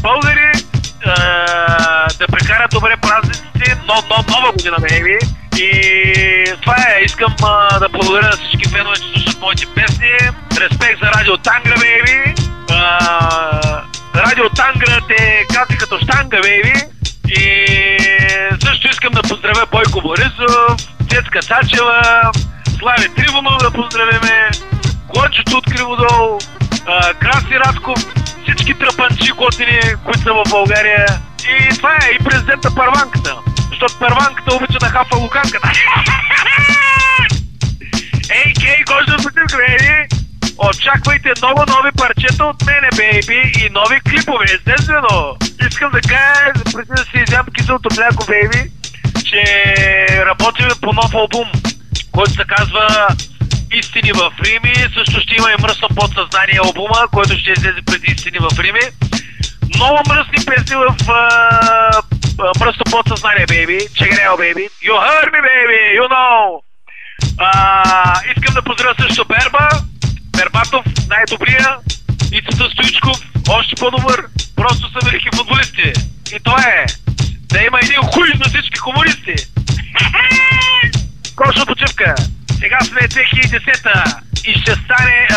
българи да прекарат добре празниците, нова година, бейби. И това е, искам да благодаря на всички фенове, че слушат моите песни. Респект за Радио Тангра, бейби. Радио Тангра те кази като штанга, бейби. И също искам да поздравя Бойко Борисов, Цецка Цачева, Слави Трибунов да поздравиме, Горчето от Криводол, Краси Радков, всички тръпанчи готини, които са в България. И това е, и президента Първанката, защото Първанката обича да хафа луканката. Ей, кей, гожда бутилка, бейби! Очаквайте много нови парчета от мене, бейби, и нови клипове, естествено! Искам да кажа, преди да си изям киселото мляко, бейби, че работим по нов албум, който се казва Истини в Рими. Също ще има и Мръсно подсъзнание албума, който ще излезе преди Истини в Рими. Много мръсни песни в Мръсно подсъзнание, бейби. Check it out, baby. You heard me, baby, you know. Искам да поздравя също Бербатов, най-добрия, и Цветан Стоичков, още по-добър. Просто са велики футболисти. И то е да има един хуй на всички комунисти. Кошна почивка. Сега сме 2010-та и ще стане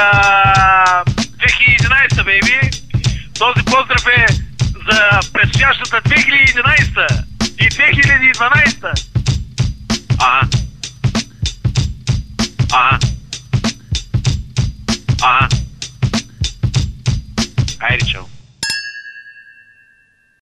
2011-та, бейби. Този поздрав е за предстоящата 2011-та и 2012-та. Айде, чао.